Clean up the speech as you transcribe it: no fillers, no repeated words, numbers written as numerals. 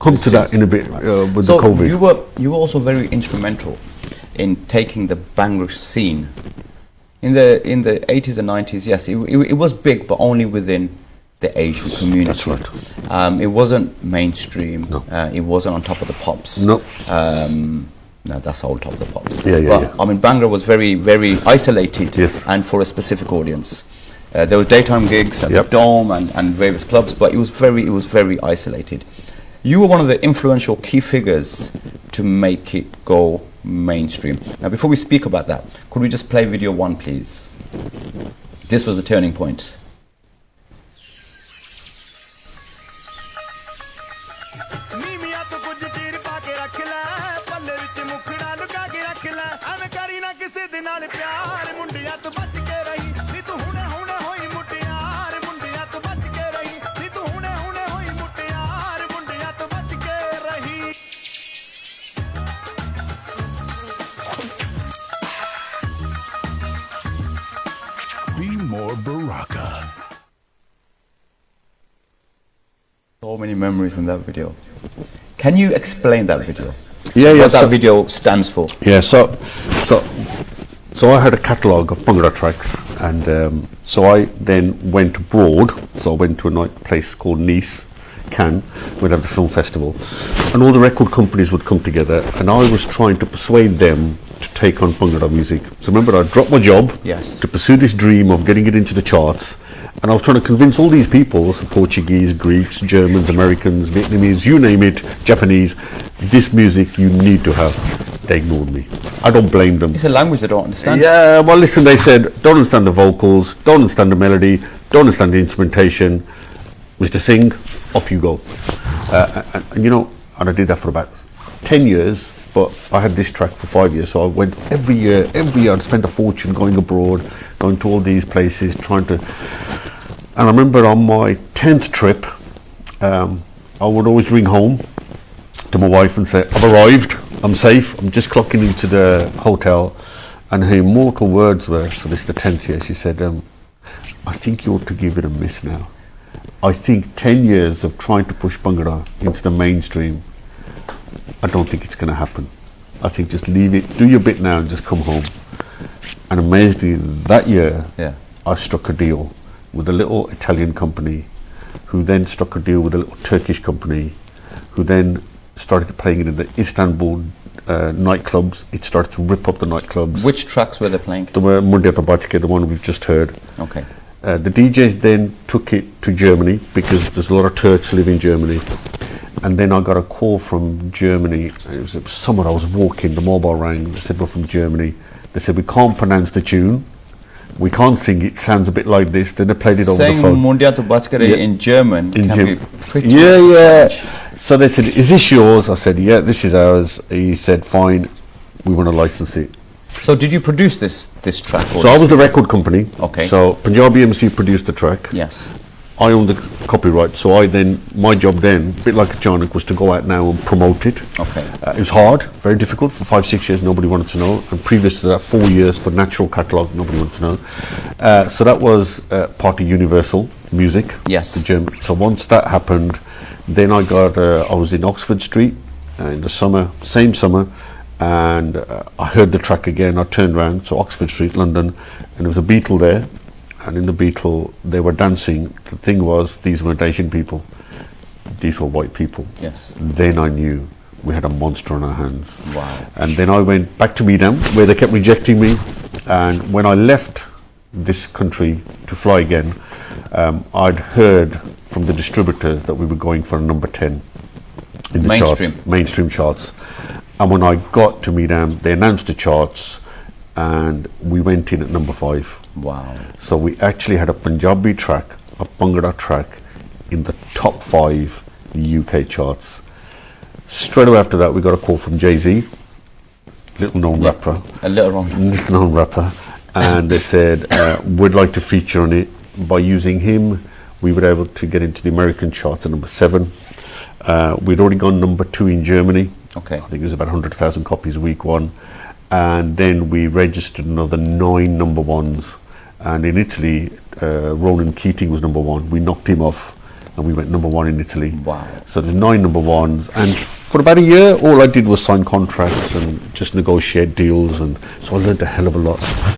come to that in a bit with the COVID. You were also very instrumental in taking the Bhangra scene in the 80s and 90s. Yes, it was big, but only within the Asian community. That's right. It wasn't mainstream. No. It wasn't on top of the pops. No. No, that's all top of the pops. Yeah, yeah, but, yeah. I mean, Bhangra was very, very isolated, yes, and for a specific audience. There were daytime gigs at yep, the Dome and various clubs, but it was very isolated. You were one of the influential key figures to make it go mainstream. Now, before we speak about that, could we just play video 1, please? This was the turning point. So many memories in that video. Can you explain that video? Yeah, yeah. What that video stands for? Yeah, so I had a catalogue of Bhangra tracks, and so I then went abroad. So I went to a place called Nice, Cannes. We'd have the film festival, and all the record companies would come together, and I was trying to persuade them to take on Bhangra music. So remember, I dropped my job, yes, to pursue this dream of getting it into the charts, and I was trying to convince all these people, so Portuguese, Greeks, Germans, Americans, Vietnamese, you name it, Japanese, this music you need to have. They ignored me. I don't blame them. It's a language they don't understand. Yeah, well listen, they said, don't understand the vocals, don't understand the melody, don't understand the instrumentation. Mr. Singh, off you go. And you know, and I did that for about 10 years, but I had this track for 5 years, so I went every year I'd spend a fortune going abroad, going to all these places, trying to, and I remember on my 10th trip, I would always ring home to my wife and say, I've arrived, I'm safe, I'm just clocking into the hotel, and her immortal words were, so this is the 10th year, she said, I think you ought to give it a miss now. I think 10 years of trying to push Bhangra into the mainstream, I don't think it's going to happen. I think just leave it, do your bit now and just come home. And amazingly, that year, yeah, I struck a deal with a little Italian company, who then struck a deal with a little Turkish company, who then started playing it in the Istanbul nightclubs. It started to rip up the nightclubs. Which tracks were they playing? They were Mundiata Bachke, the one we've just heard. Okay. The DJs then took it to Germany, because there's a lot of Turks live in Germany. And then I got a call from Germany. It was summer, I was walking, the mobile rang. They said, we're from Germany. They said, we can't pronounce the tune. We can't sing it. Sounds a bit like this. Then they played it over the phone. Saying Mundiata Bachke in German can be pretty strange. So they said, is this yours? I said, yeah, this is ours. He said, fine, we want to license it. So did you produce this track? So I was the record company. Okay. So Punjabi MC produced the track. Yes. I owned the copyright, so my job then, a bit like Achanak, was to go out now and promote it. Okay. It was hard, very difficult. For 5-6 years, nobody wanted to know, and previous to that, 4 years for natural catalogue, nobody wanted to know. So that was part of Universal Music. Yes. So once that happened, then I was in Oxford Street in the summer, same summer, and I heard the track again. I turned around, so Oxford Street, London, and there was a Beatle there. And in the Beatle, they were dancing. The thing was, these weren't Asian people. These were white people. Yes. Then I knew we had a monster on our hands. Wow. And then I went back to Midam, where they kept rejecting me. And when I left this country to fly again, I'd heard from the distributors that we were going for a number 10 in the mainstream charts. And when I got to Midam, they announced the charts, and we went in at number 5. Wow. So we actually had a Punjabi track, a Bhangra track in the top 5 UK charts. Straight away after that, we got a call from Jay-Z, little known rapper. A little known rapper. And they said, we'd like to feature on it. By using him, we were able to get into the American charts at number 7. We'd already gone number 2 in Germany. Okay. I think it was about 100,000 copies week 1. And then we registered another 9 number 1s. And in Italy, Ronan Keating was number 1. We knocked him off. and we went #1 in Italy. Wow. So there's 9 #1s, and for about a year all I did was sign contracts and just negotiate deals, and so I learned a hell of a lot.